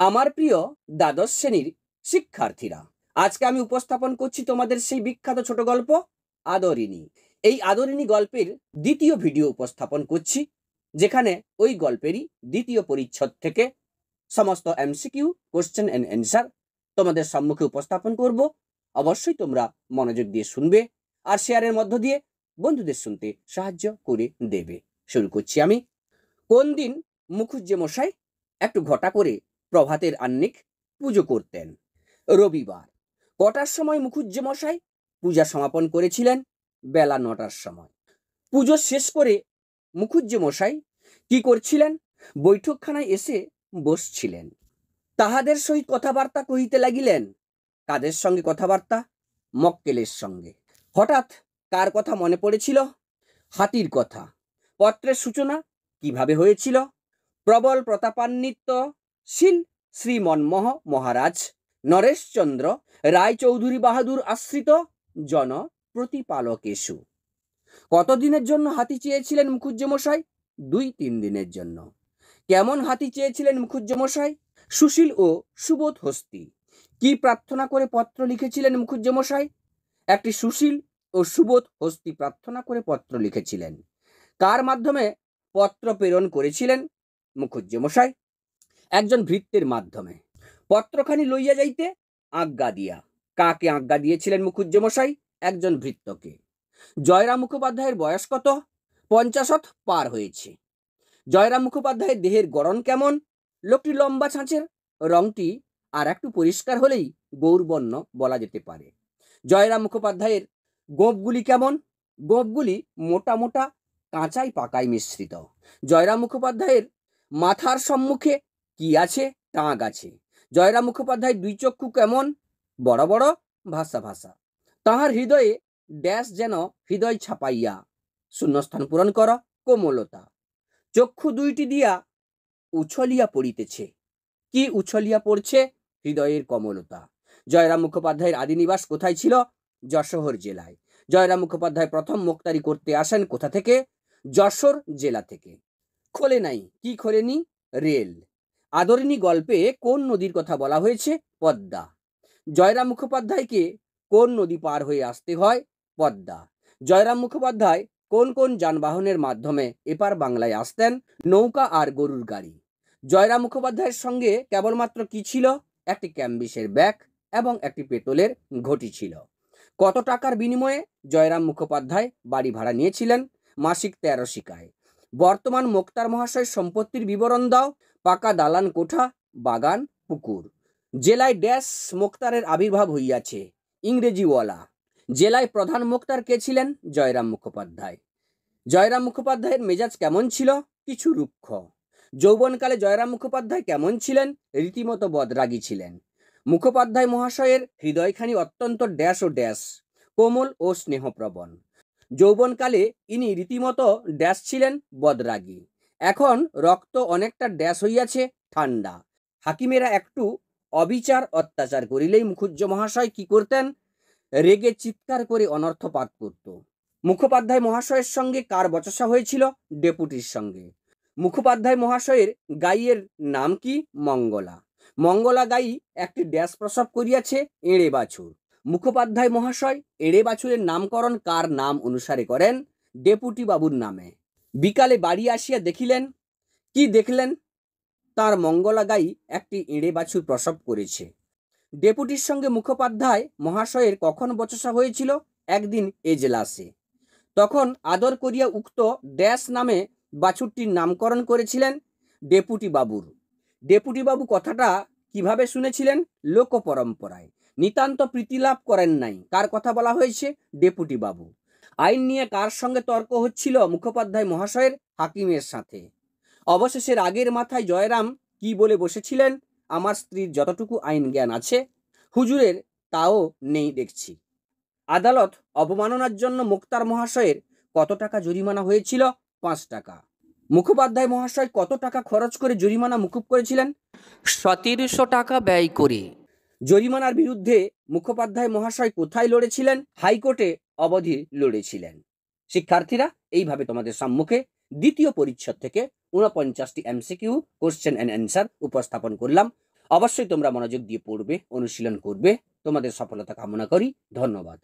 আমার প্রিয় দ্বাদশ শ্রেণীর শিক্ষার্থীরা, আজকে আমি উপস্থাপন করছি তোমাদের সেই বিখ্যাত ছোট গল্প আদরিণী। এই আদরিণী গল্পের দ্বিতীয় ভিডিও উপস্থাপন করছি, যেখানে ওই গল্পেরই দ্বিতীয় পরিচ্ছদ থেকে সমস্ত এমসিকিউ কোশ্চেন এন্ড অ্যান্সার তোমাদের সম্মুখে উপস্থাপন করব। অবশ্যই তোমরা মনোযোগ দিয়ে শুনবে আর শেয়ারের মধ্য দিয়ে বন্ধুদের শুনতে সাহায্য করে দেবে। শুরু করছি আমি। কোন দিন মুখুজ্জে মশাই একটু ঘটা করে প্রভাতের আহ্নিক পুজো করতেন? রবিবার। কটার সময় মুখুজ্জে মশাই পূজা সমাপন করেছিলেন? বেলা 9টার সময়। পুজো শেষ করে মুখুজ্জে মশাই কি করছিলেন? বৈঠকখানায় এসে বসছিলেন। তাহাদের সহিত কথাবার্তা কহিতে লাগিলেন। কাদের সঙ্গে কথাবার্তা? মক্কেলের সঙ্গে। হঠাৎ কার কথা মনে পড়েছিল? হাতির কথা। পত্রের সূচনা কিভাবে হয়েছিল? প্রবল প্রতাপান্বিত শীল শ্রী মনমোহ মহারাজ নরেশচন্দ্র রায়চৌধুরী বাহাদুর আশ্রিত জন প্রতিপালকেশু। কতদিনের জন্য হাতি চেয়েছিলেন মুখুজ্জে মশাই? 2-3 দিনের জন্য। কেমন হাতি চেয়েছিলেন মুখুজ্জে মশাই? সুশীল ও সুবোধ হস্তি। কি প্রার্থনা করে পত্র লিখেছিলেন মুখুজ্জে মশাই? একটি সুশীল ও সুবোধ হস্তি প্রার্থনা করে পত্র লিখেছিলেন। কার মাধ্যমে পত্র প্রেরণ করেছিলেন মুখুজ্জে মশাই? একজন ভৃত্যের মাধ্যমে। পত্রখানি লইয়া যাইতে আজ্ঞা দিয়া। কাকে আজ্ঞা দিয়েছিলেন মুখুজ্জে মশাই? একজন ভৃত্যকে। জয়রাম মুখোপাধ্যায়ের বয়স কত? 50 পার হয়েছে। জয়রাম মুখোপাধ্যায়ের দেহের গড়ন কেমন? লোকটি লম্বা ছাঁচের, রংটি আর একটু পরিষ্কার হলেই গৌরবর্ণ বলা যেতে পারে। জয়রাম মুখোপাধ্যায়ের গোঁপগুলি কেমন? গোঁপগুলি মোটা মোটা, কাঁচাই পাকাই মিশ্রিত। জয়রাম মুখোপাধ্যায়ের মাথার সম্মুখে কি আছে? টাক আছে। জয়রাম মুখোপাধ্যায়ের 2 চক্ষু কেমন? বড় বড়, ভাসা ভাসা। তাহার হৃদয়ে ড্যাশ যেন হৃদয় ছাপাইয়া শূন্যস্থান পূরণ কর কোমলতা। চক্ষু 2টি দিয়া উছলিয়া পড়িতেছে। কি উছলিয়া পড়ছে? হৃদয়ের কমলতা। জয়রাম মুখোপাধ্যায়ের আদি নিবাস কোথায় ছিল? যশোর জেলায়। জয়রাম মুখোপাধ্যায় প্রথম মোক্তারি করতে আসেন কোথা থেকে? যশোর জেলা থেকে। খোলে নাই। কি খোলেনি? রেল। আদরিণী গল্পে কোন নদীর কথা বলা হয়েছে? পদ্মা। জয়রাম মুখোপাধ্যায়কে কোন নদী পার হয়ে আসতে হয়? পদ্মা। জয়রাম মুখোপাধ্যায় কোন কোন যানবাহনের মাধ্যমে এপার বাংলায় আসতেন? নৌকা আর গরুর গাড়ি। জয়রাম মুখোপাধ্যায়ের সঙ্গে কেবলমাত্র কি ছিল? একটি ক্যাম্বিসের ব্যাগ এবং একটি পেতলের ঘটি ছিল। কত টাকার বিনিময়ে জয়রাম মুখোপাধ্যায় বাড়ি ভাড়া নিয়েছিলেন? মাসিক 13 শিকায়। বর্তমান মোক্তার মহাশয় সম্পত্তির বিবরণ দাও। পাকা দালান কোঠা, বাগান, পুকুর। জেলায় ড্যাশ মোক্তারের আবির্ভাব হইয়াছে? ইংরেজিওয়ালা। জেলায় প্রধান মোক্তার কে ছিলেন? জয়রাম মুখোপাধ্যায়। জয়রাম মুখোপাধ্যায়ের মেজাজ কেমন ছিল? কিছু রুক্ষ। যৌবনকালে জয়রাম মুখোপাধ্যায় কেমন ছিলেন? রীতিমতো বদরাগী ছিলেন। মুখোপাধ্যায় মহাশয়ের হৃদয়খানি অত্যন্ত ড্যাশ ও ড্যাশ, কোমল ও স্নেহপ্রবণ। যৌবনকালে ইনি রীতিমতো ড্যাশ ছিলেন, বদরাগী। এখন রক্ত অনেকটা ড্যাশ হইয়াছে, ঠান্ডা। হাকিমেরা একটু অবিচার অত্যাচার করিলেই মুখুজ্জে মহাশয় কি করতেন? রেগে চিৎকার করে অনর্থপাত করত। মুখোপাধ্যায় মহাশয়ের সঙ্গে কার বচসা হয়েছিল? ডেপুটির সঙ্গে। মুখোপাধ্যায় মহাশয়ের গাইয়ের নাম কি? মঙ্গলা। মঙ্গলা গাই একটি ড্যাশ প্রসব করিয়াছে? এঁড়ে বাছুর। মুখোপাধ্যায় মহাশয় এঁড়ে বাছুরের নামকরণ কার নাম অনুসারে করেন? ডেপুটি বাবুর নামে। বিকালে বাড়ি আসিয়া দেখিলেন। কি দেখলেন? তার মঙ্গলা গাই একটি এঁড়ে বাছুর প্রসব করেছে। ডেপুটির সঙ্গে মুখোপাধ্যায় মহাশয়ের কখন বচসা হয়েছিল? একদিন এজলাসে। তখন আদর করিয়া উক্ত ড্যাশ নামে বাছুরটির নামকরণ করেছিলেন ডেপুটি বাবুর। ডেপুটি বাবু কথাটা কিভাবে শুনেছিলেন? লোক পরম্পরায়। নিতান্ত প্রীতিলাভ করেন নাই। কার কথা বলা হয়েছে? ডেপুটি বাবু। আইন নিয়ে কার সঙ্গে তর্ক হচ্ছিল মুখোপাধ্যায় মহাশয়ের? হাকিমের সাথে। অবশেষে রাগের মাথায় জয়রাম কি বলে বসেছিলেন? আমার স্ত্রীর যতটুকু আইন জ্ঞান আছে হুজুরের তাও নেই দেখছি। আদালত অবমাননার জন্য মোক্তার মহাশয়ের কত টাকা জরিমানা হয়েছিল? 5 টাকা। মুখোপাধ্যায় মহাশয় কত টাকা খরচ করে জরিমানা মুকুব করেছিলেন? 1700 টাকা ব্যয় করে। জরিমানার বিরুদ্ধে মুখোপাধ্যায় মহাশয় কোথায় লড়েছিলেন? হাইকোর্টে অবধি লড়েছিলেন। শিক্ষার্থীরা, এইভাবে তোমাদের সম্মুখে দ্বিতীয় পরিচ্ছদ থেকে 49টি এমসিকিউ কোশ্চেন এন্ড অ্যান্সার উপস্থাপন করলাম। অবশ্যই তোমরা মনোযোগ দিয়ে পড়বে, অনুশীলন করবে। তোমাদের সফলতা কামনা করি। ধন্যবাদ।